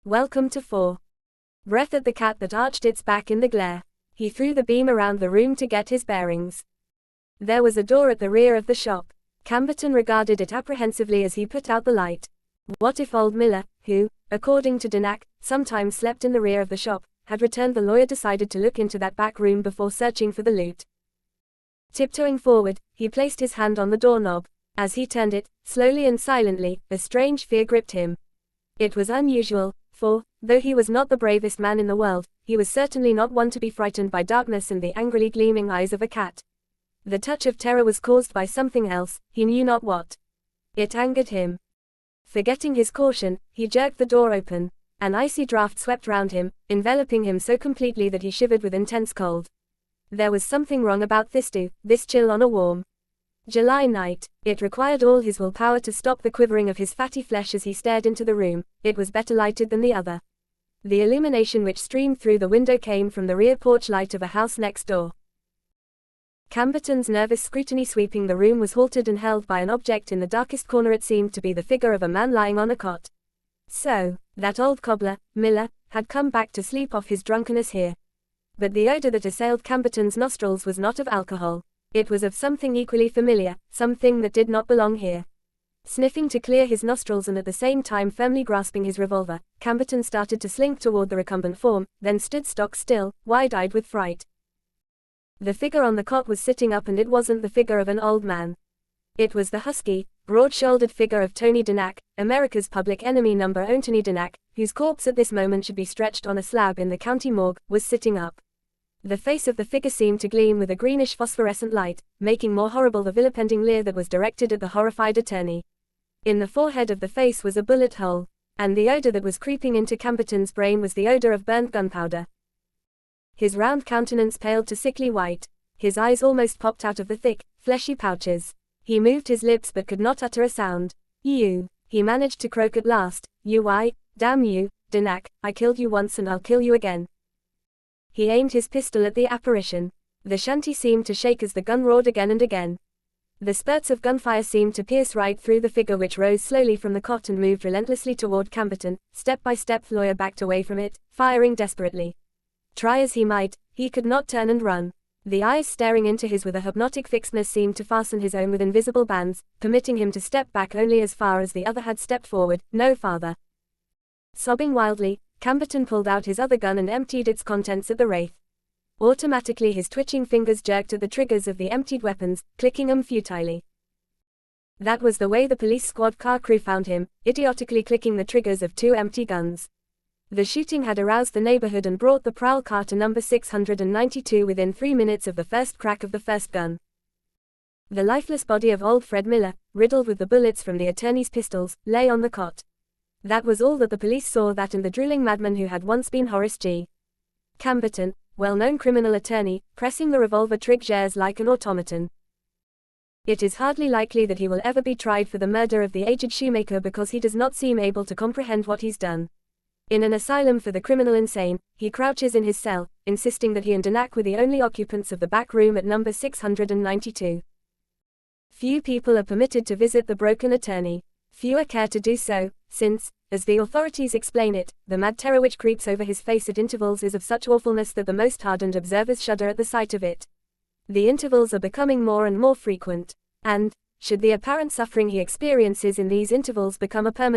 Welcome to 4. Breath at the cat that arched its back in the glare. He threw the beam around the room to get his bearings. There was a door at the rear of the shop. Camberton regarded it apprehensively as he put out the light. What if old Miller, who, according to Denack, sometimes slept in the rear of the shop, had returned? The lawyer decided to look into that back room before searching for the loot. Tiptoeing forward, he placed his hand on the doorknob. As he turned it, slowly and silently, a strange fear gripped him. It was unusual, for, though he was not the bravest man in the world, he was certainly not one to be frightened by darkness and the angrily gleaming eyes of a cat. The touch of terror was caused by something else, he knew not what. It angered him. Forgetting his caution, he jerked the door open. An icy draft swept round him, enveloping him so completely that he shivered with intense cold. There was something wrong about this chill on a warm July night. It required all his willpower to stop the quivering of his fatty flesh as he stared into the room. It was better lighted than the other. The illumination which streamed through the window came from the rear porch light of a house next door. Camberton's nervous scrutiny sweeping the room was halted and held by an object in the darkest corner. It seemed to be the figure of a man lying on a cot. So, that old cobbler, Miller, had come back to sleep off his drunkenness here. But the odor that assailed Camberton's nostrils was not of alcohol. It was of something equally familiar, something that did not belong here. Sniffing to clear his nostrils and at the same time firmly grasping his revolver, Camberton started to slink toward the recumbent form, then stood stock still, wide-eyed with fright. The figure on the cot was sitting up, and it wasn't the figure of an old man. It was the husky, broad-shouldered figure of Tony Denack, America's public enemy number Tony Denack, whose corpse at this moment should be stretched on a slab in the county morgue, was sitting up. The face of the figure seemed to gleam with a greenish phosphorescent light, making more horrible the vilipending leer that was directed at the horrified attorney. In the forehead of the face was a bullet hole, and the odor that was creeping into Camberton's brain was the odor of burnt gunpowder. His round countenance paled to sickly white. His eyes almost popped out of the thick, fleshy pouches. He moved his lips but could not utter a sound. "You," he managed to croak at last. "Why, damn you, Denack, I killed you once and I'll kill you again." He aimed his pistol at the apparition. The shanty seemed to shake as the gun roared again and again. The spurts of gunfire seemed to pierce right through the figure, which rose slowly from the cot and moved relentlessly toward Camberton. Step by step the lawyer backed away from it, firing desperately. Try as he might, he could not turn and run. The eyes staring into his with a hypnotic fixedness seemed to fasten his own with invisible bands, permitting him to step back only as far as the other had stepped forward, no farther. Sobbing wildly, Camberton pulled out his other gun and emptied its contents at the wraith. Automatically his twitching fingers jerked at the triggers of the emptied weapons, clicking them futilely. That was the way the police squad car crew found him, idiotically clicking the triggers of 2 empty guns. The shooting had aroused the neighborhood and brought the prowl car to number 692 within 3 minutes of the first crack of the first gun. The lifeless body of old Fred Miller, riddled with the bullets from the attorney's pistols, lay on the cot. That was all that the police saw, that and the drooling madman who had once been Horace G. Camberton, well-known criminal attorney, pressing the revolver triggers like an automaton. It is hardly likely that he will ever be tried for the murder of the aged shoemaker, because he does not seem able to comprehend what he's done. In an asylum for the criminal insane, he crouches in his cell, insisting that he and Denack were the only occupants of the back room at number 692. Few people are permitted to visit the broken attorney. Fewer care to do so, since, as the authorities explain it, the mad terror which creeps over his face at intervals is of such awfulness that the most hardened observers shudder at the sight of it. The intervals are becoming more and more frequent, and, should the apparent suffering he experiences in these intervals become a permanent